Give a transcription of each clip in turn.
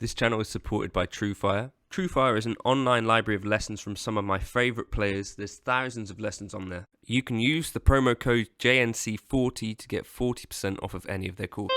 This channel is supported by TrueFire. TrueFire is an online library of lessons from some of my favourite players. There's thousands of lessons on there. You can use the promo code JNC40 to get 40% off of any of their courses.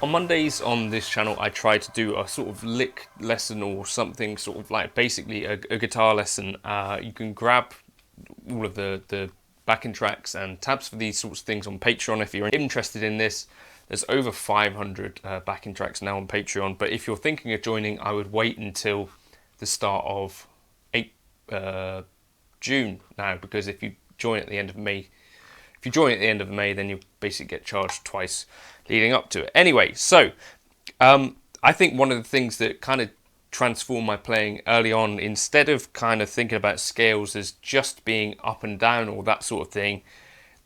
On Mondays on this channel, I try to do a sort of lick lesson or something, sort of like basically a guitar lesson. You can grab all of the backing tracks and tabs for these sorts of things on Patreon if you're interested in this. There's over 500 backing tracks now on Patreon, but if you're thinking of joining, I would wait until the start of June now, because if you join at the end of May, then you basically get charged twice leading up to it. Anyway, so I think one of the things that kind of transformed my playing early on, instead of kind of thinking about scales as just being up and down or that sort of thing,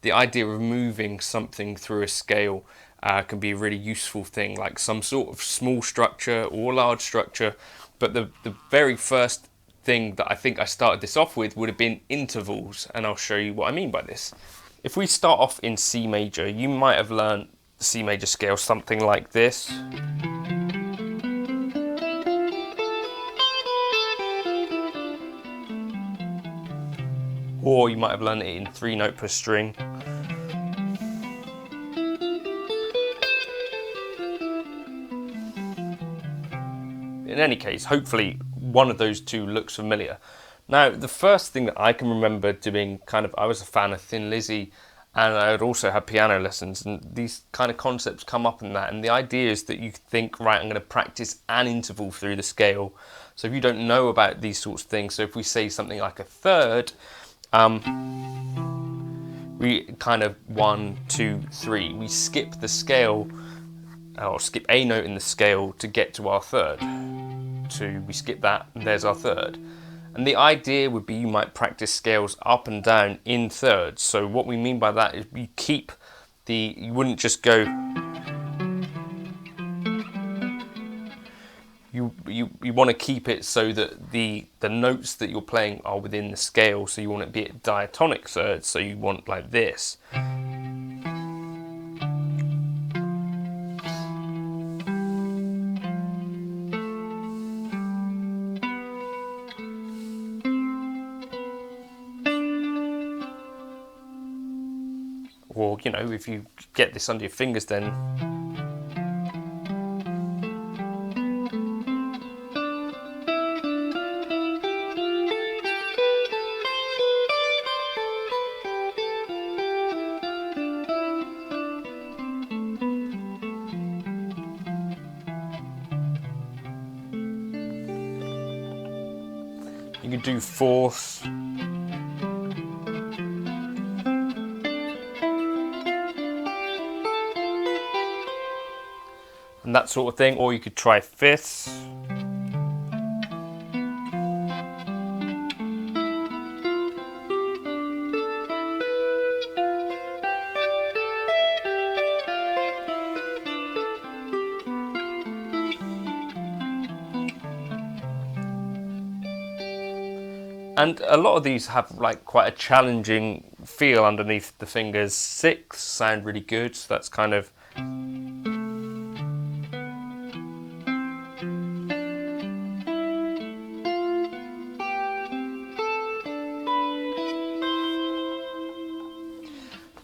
the idea of moving something through a scale can be a really useful thing, like some sort of small structure or large structure. But the very first thing that I think I started this off with would have been intervals, and I'll show you what I mean by this. If we start off in C major, you might have learned the C major scale something like this. Or you might have learned it in 3-note per string. In any case, hopefully one of those two looks familiar. Now, the first thing that I can remember doing, I was a fan of Thin Lizzy, and I would also have piano lessons, and these kind of concepts come up in that. And the idea is that you think, right, I'm going to practice an interval through the scale. So if you don't know about these sorts of things, so if we say something like a third, we kind of 1, 2, 3, we skip the scale, or skip a note in the scale to get to our third. 2, we skip that, and there's our third. And the idea would be you might practice scales up and down in thirds. So what we mean by that is you keep you wouldn't just go, you want to keep it so that the notes that you're playing are within the scale. So you want it to be at diatonic thirds, so you want like this. Or, you know, if you get this under your fingers, then you could do fourths. And that sort of thing, or you could try fifths. And a lot of these have like quite a challenging feel underneath the fingers. 6 sound really good, so that's kind of...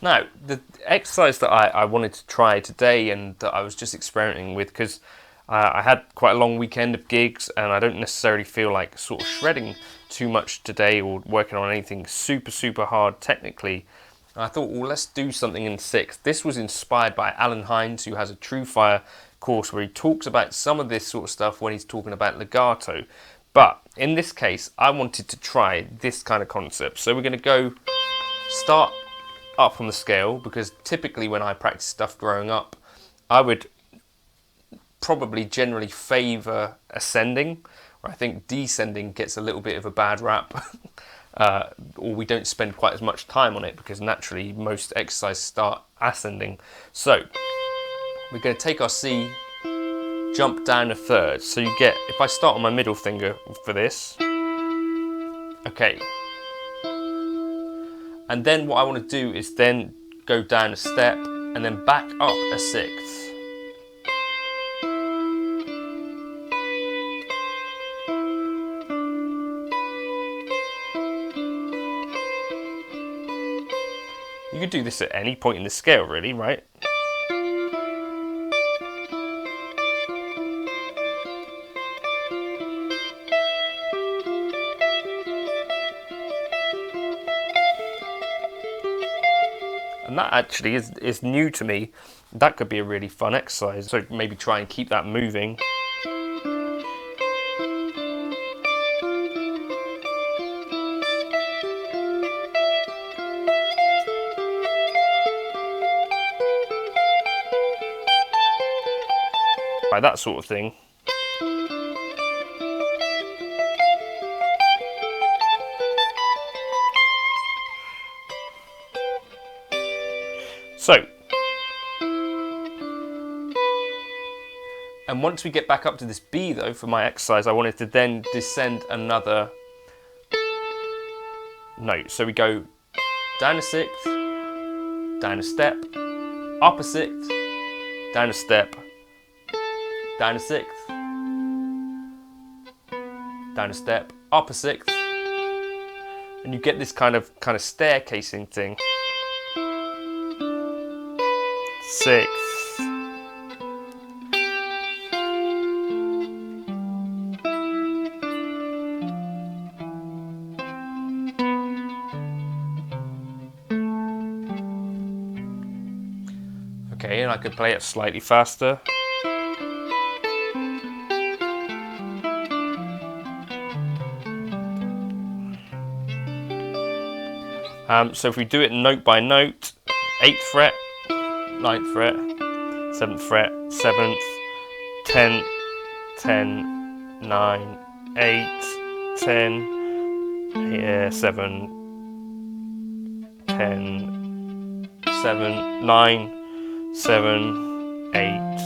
Now, the exercise that I wanted to try today and that I was just experimenting with, because I had quite a long weekend of gigs and I don't necessarily feel like sort of shredding too much today or working on anything super hard technically. And I thought, well, let's do something in 6. This was inspired by Alan Hines, who has a True Fire course where he talks about some of this sort of stuff when he's talking about legato. But in this case, I wanted to try this kind of concept. So we're going to go start up on the scale, because typically when I practice stuff growing up, I would probably generally favour ascending, where I think descending gets a little bit of a bad rap, or we don't spend quite as much time on it because naturally most exercises start ascending. So we're going to take our C, jump down a third. So you get, if I start on my middle finger for this, okay. And then what I want to do is then go down a step and then back up a 6th. You could do this at any point in the scale, really, right? And that actually is new to me. That could be a really fun exercise. So maybe try and keep that moving. Like that sort of thing. So, and once we get back up to this B though, for my exercise, I wanted to then descend another note. So we go down a 6th, down a step, up a 6th, down a step, down a 6th, down a step, up a 6th, and you get this kind of staircasing thing. 6th. Okay, and I could play it slightly faster. So if we do it note by note, 8th fret, 9th fret, 7th fret, 7th, 10, 10, 9, 8, 10, yeah, 7, 10, 7, 9, 7, 8,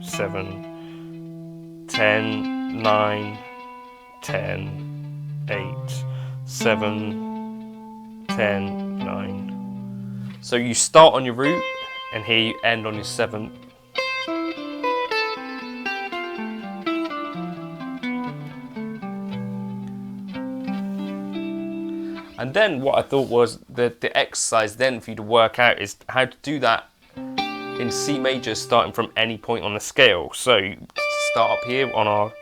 7, 10, 9, 10, 8, 7, 10, 9. So you start on your root and here you end on your 7th. And then what I thought was that the exercise then for you to work out is how to do that in C major, starting from any point on the scale. So you start up here on our...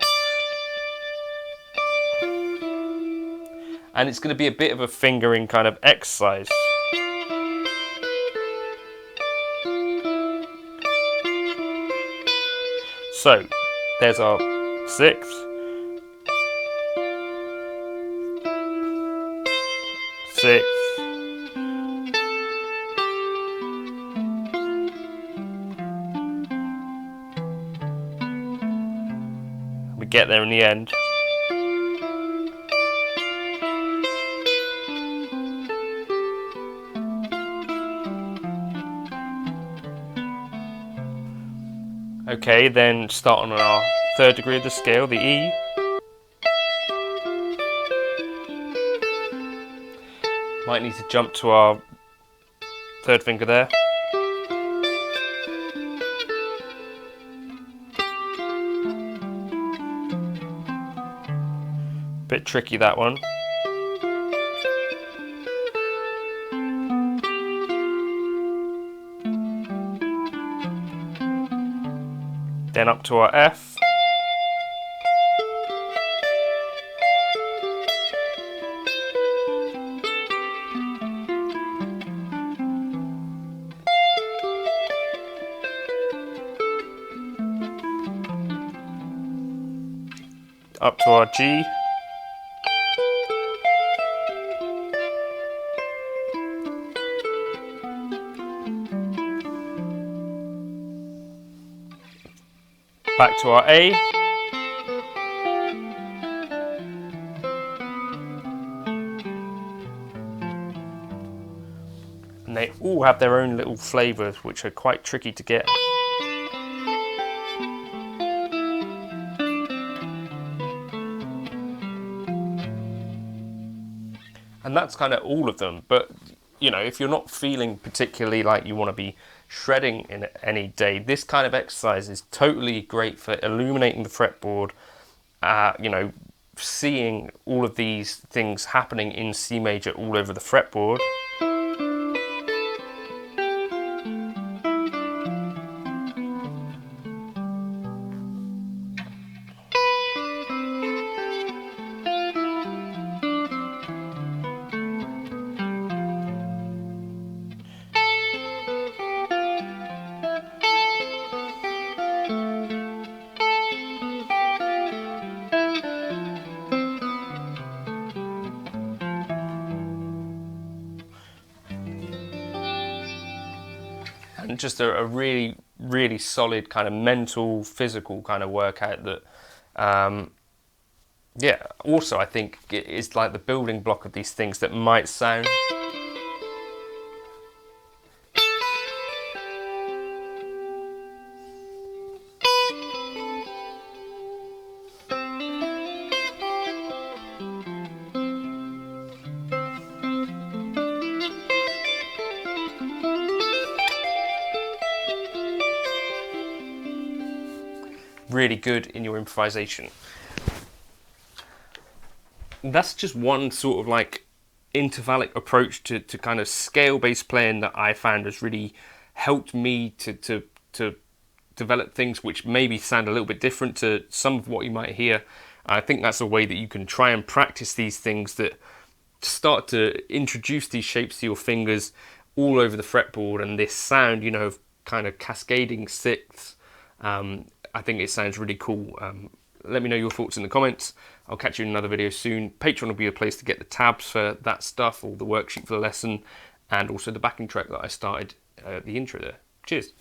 And it's going to be a bit of a fingering kind of exercise. So, there's our 6th, 6th, we get there in the end. Okay, then start on our 3rd degree of the scale, the E. Might need to jump to our third finger there. Bit tricky, that one. Then up to our F. Up to our G. Back to our A. And they all have their own little flavours which are quite tricky to get. And that's kind of all of them, but you know, if you're not feeling particularly like you want to be shredding in any day, this kind of exercise is totally great for illuminating the fretboard, you know, seeing all of these things happening in C major all over the fretboard. And just a really, really solid kind of mental, physical kind of workout that, yeah, also I think it is like the building block of these things that might sound really good in your improvisation. That's just one sort of like intervallic approach to kind of scale-based playing that I found has really helped me to develop things which maybe sound a little bit different to some of what you might hear. I think that's a way that you can try and practice these things that start to introduce these shapes to your fingers all over the fretboard, and this sound, you know, of kind of cascading sixths. I think it sounds really cool. Let me know your thoughts in the comments. I'll catch you in another video soon. Patreon will be a place to get the tabs for that stuff, or the worksheet for the lesson, and also the backing track that I started at the intro there. Cheers.